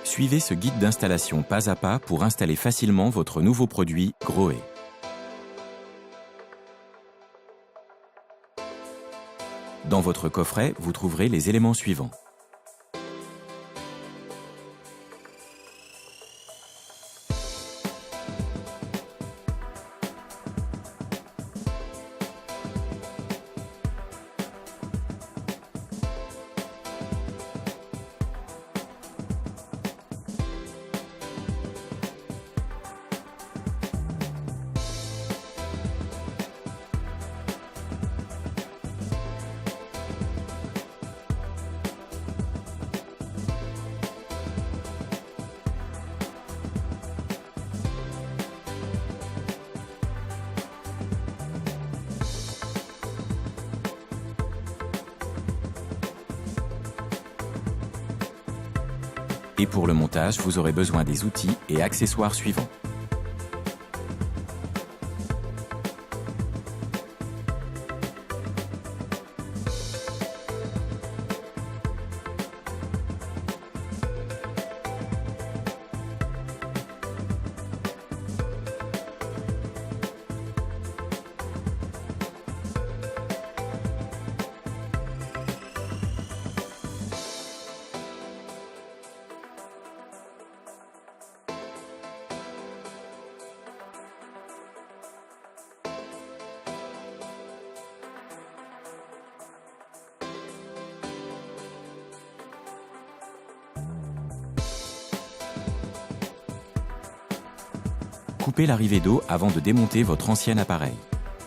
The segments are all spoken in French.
Suivez ce guide d'installation pas à pas pour installer facilement votre nouveau produit Grohe. Dans votre coffret, vous trouverez les éléments suivants. Et pour le montage, vous aurez besoin des outils et accessoires suivants. Coupez l'arrivée d'eau avant de démonter votre ancien appareil.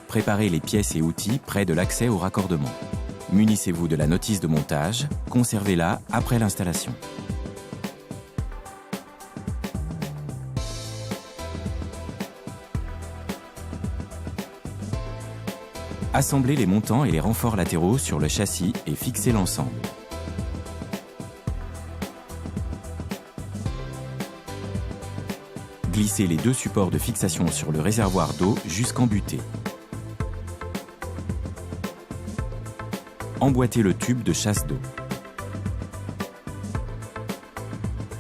Préparez les pièces et outils près de l'accès au raccordement. Munissez-vous de la notice de montage, conservez-la après l'installation. Assemblez les montants et les renforts latéraux sur le châssis et fixez l'ensemble. Glissez les deux supports de fixation sur le réservoir d'eau jusqu'en butée. Emboîtez le tube de chasse d'eau.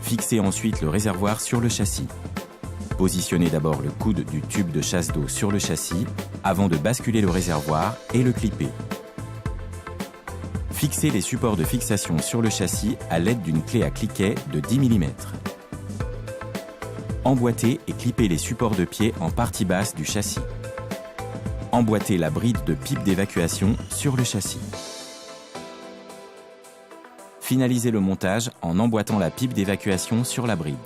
Fixez ensuite le réservoir sur le châssis. Positionnez d'abord le coude du tube de chasse d'eau sur le châssis avant de basculer le réservoir et le clipper. Fixez les supports de fixation sur le châssis à l'aide d'une clé à cliquet de 10 mm. Emboîtez et clippez les supports de pied en partie basse du châssis. Emboîtez la bride de pipe d'évacuation sur le châssis. Finalisez le montage en emboîtant la pipe d'évacuation sur la bride.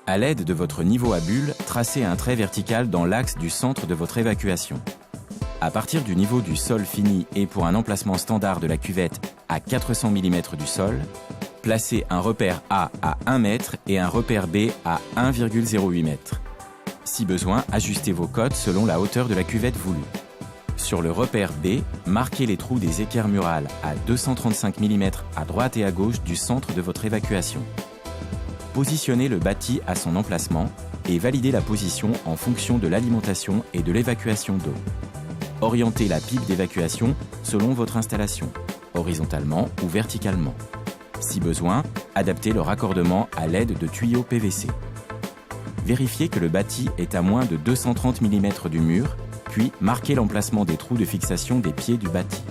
À l'aide de votre niveau à bulle, tracez un trait vertical dans l'axe du centre de votre évacuation. À partir du niveau du sol fini et pour un emplacement standard de la cuvette à 400 mm du sol, placez un repère A à 1 m et un repère B à 1,08 m. Si besoin, ajustez vos cotes selon la hauteur de la cuvette voulue. Sur le repère B, marquez les trous des équerres murales à 235 mm à droite et à gauche du centre de votre évacuation. Positionnez le bâti à son emplacement et validez la position en fonction de l'alimentation et de l'évacuation d'eau. Orientez la pipe d'évacuation selon votre installation, horizontalement ou verticalement. Si besoin, adaptez le raccordement à l'aide de tuyaux PVC. Vérifiez que le bâti est à moins de 230 mm du mur, puis marquez l'emplacement des trous de fixation des pieds du bâti.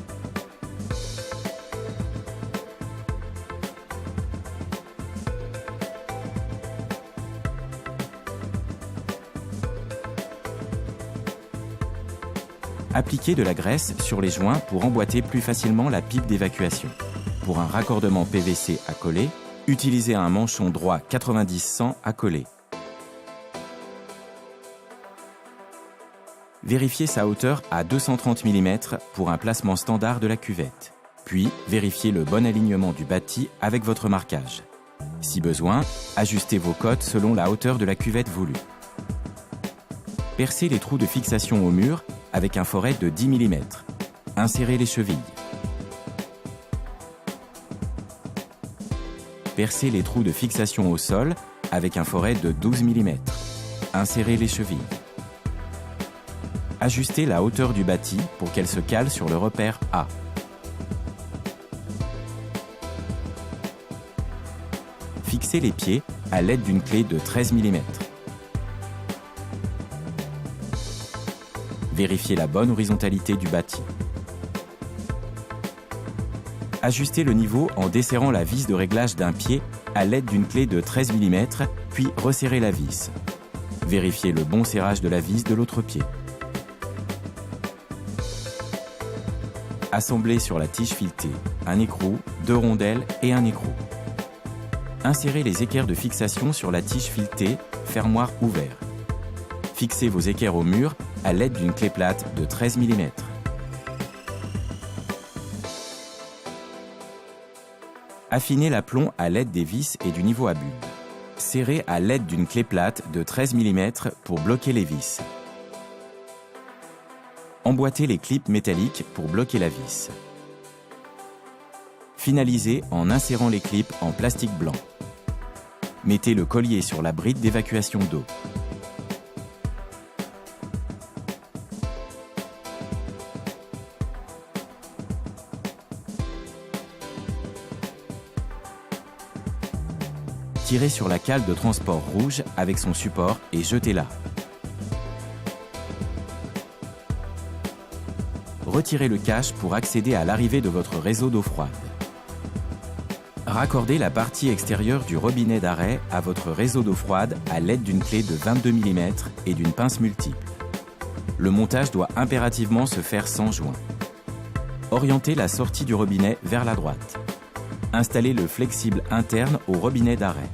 Appliquez de la graisse sur les joints pour emboîter plus facilement la pipe d'évacuation. Pour un raccordement PVC à coller, utilisez un manchon droit 90-100 à coller. Vérifiez sa hauteur à 230 mm pour un placement standard de la cuvette. Puis, vérifiez le bon alignement du bâti avec votre marquage. Si besoin, ajustez vos cotes selon la hauteur de la cuvette voulue. Percez les trous de fixation au mur avec un foret de 10 mm. Insérez les chevilles. Percez les trous de fixation au sol avec un foret de 12 mm. Insérez les chevilles. Ajustez la hauteur du bâti pour qu'elle se cale sur le repère A. Fixez les pieds à l'aide d'une clé de 13 mm. Vérifiez la bonne horizontalité du bâti. Ajustez le niveau en desserrant la vis de réglage d'un pied à l'aide d'une clé de 13 mm, puis resserrez la vis. Vérifiez le bon serrage de la vis de l'autre pied. Assemblez sur la tige filetée un écrou, 2 rondelles et un écrou. Insérez les équerres de fixation sur la tige filetée, fermoir ouvert. Fixez vos équerres au mur à l'aide d'une clé plate de 13 mm. Affinez l'aplomb à l'aide des vis et du niveau à bulbe. Serrez à l'aide d'une clé plate de 13 mm pour bloquer les vis. Emboîtez les clips métalliques pour bloquer la vis. Finalisez en insérant les clips en plastique blanc. Mettez le collier sur la bride d'évacuation d'eau. Tirez sur la cale de transport rouge avec son support et jetez-la. Retirez le cache pour accéder à l'arrivée de votre réseau d'eau froide. Raccordez la partie extérieure du robinet d'arrêt à votre réseau d'eau froide à l'aide d'une clé de 22 mm et d'une pince multiple. Le montage doit impérativement se faire sans joint. Orientez la sortie du robinet vers la droite. Installez le flexible interne au robinet d'arrêt.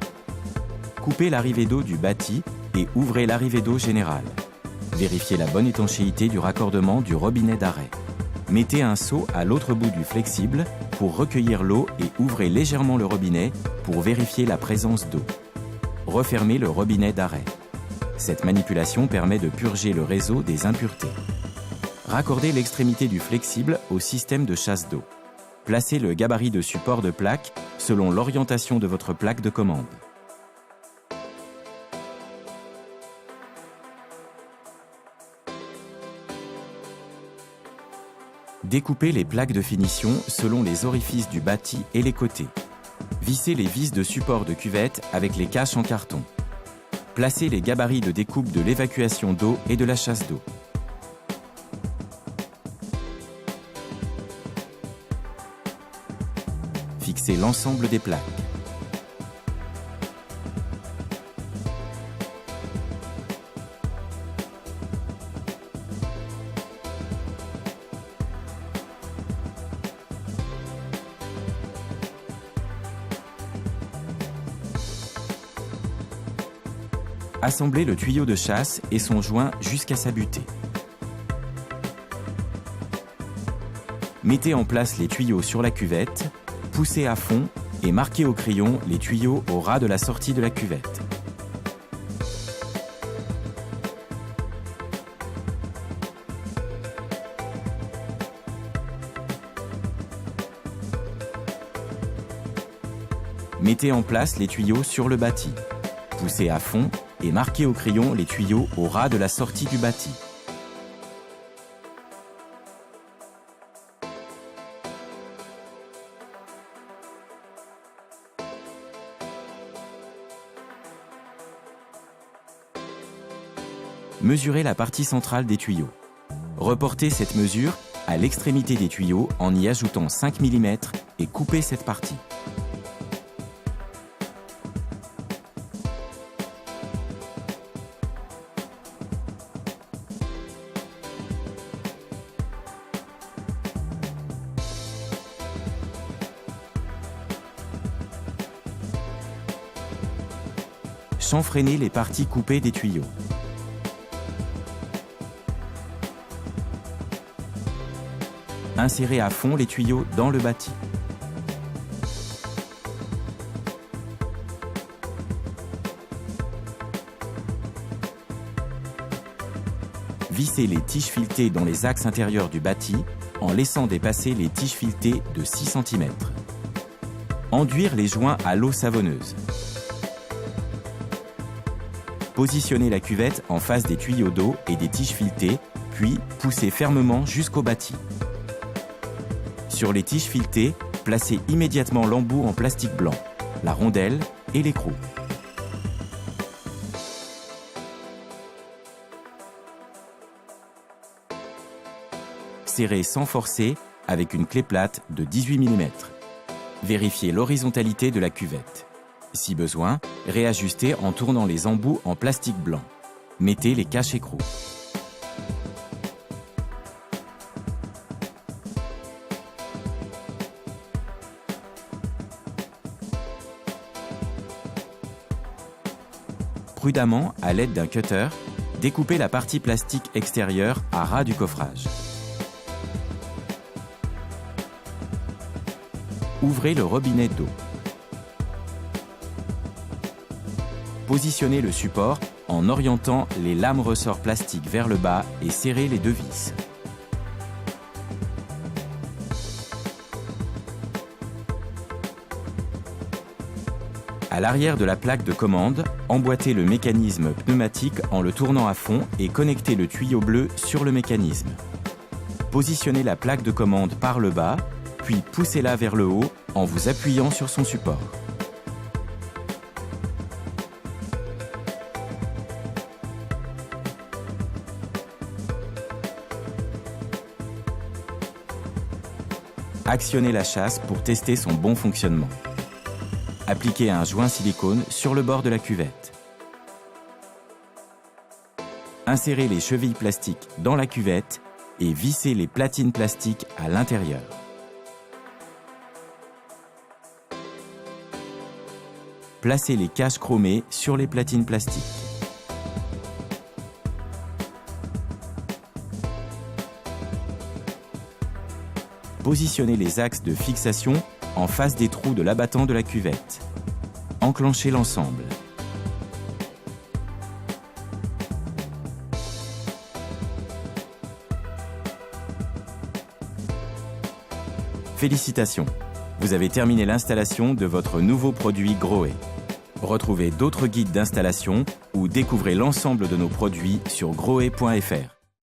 Coupez l'arrivée d'eau du bâti et ouvrez l'arrivée d'eau générale. Vérifiez la bonne étanchéité du raccordement du robinet d'arrêt. Mettez un seau à l'autre bout du flexible pour recueillir l'eau et ouvrez légèrement le robinet pour vérifier la présence d'eau. Refermez le robinet d'arrêt. Cette manipulation permet de purger le réseau des impuretés. Raccordez l'extrémité du flexible au système de chasse d'eau. Placez le gabarit de support de plaque selon l'orientation de votre plaque de commande. Découpez les plaques de finition selon les orifices du bâti et les côtés. Vissez les vis de support de cuvette avec les caches en carton. Placez les gabarits de découpe de l'évacuation d'eau et de la chasse d'eau. Fixez l'ensemble des plaques. Assemblez le tuyau de chasse et son joint jusqu'à sa butée. Mettez en place les tuyaux sur la cuvette, poussez à fond et marquez au crayon les tuyaux au ras de la sortie de la cuvette. Mettez en place les tuyaux sur le bâti. Poussez à fond et marquez au crayon les tuyaux au ras de la sortie du bâti. Mesurez la partie centrale des tuyaux. Reportez cette mesure à l'extrémité des tuyaux en y ajoutant 5 mm et coupez cette partie. Chanfreinez les parties coupées des tuyaux. Insérez à fond les tuyaux dans le bâti. Vissez les tiges filetées dans les axes intérieurs du bâti en laissant dépasser les tiges filetées de 6 cm. Enduire les joints à l'eau savonneuse. Positionnez la cuvette en face des tuyaux d'eau et des tiges filetées puis poussez fermement jusqu'au bâti. Sur les tiges filetées, placez immédiatement l'embout en plastique blanc, la rondelle et l'écrou. Serrez sans forcer avec une clé plate de 18 mm. Vérifiez l'horizontalité de la cuvette. Si besoin, réajustez en tournant les embouts en plastique blanc. Mettez les caches-écrous. Prudemment, à l'aide d'un cutter, découpez la partie plastique extérieure à ras du coffrage. Ouvrez le robinet d'eau. Positionnez le support en orientant les lames ressorts plastiques vers le bas et serrez les deux vis. À l'arrière de la plaque de commande, emboîtez le mécanisme pneumatique en le tournant à fond et connectez le tuyau bleu sur le mécanisme. Positionnez la plaque de commande par le bas, puis poussez-la vers le haut en vous appuyant sur son support. Actionnez la chasse pour tester son bon fonctionnement. Appliquez un joint silicone sur le bord de la cuvette. Insérez les chevilles plastiques dans la cuvette et vissez les platines plastiques à l'intérieur. Placez les caches chromées sur les platines plastiques. Positionnez les axes de fixation en face des trous de l'abattant de la cuvette. Enclenchez l'ensemble. Félicitations! Vous avez terminé l'installation de votre nouveau produit Grohe. Retrouvez d'autres guides d'installation ou découvrez l'ensemble de nos produits sur grohe.fr.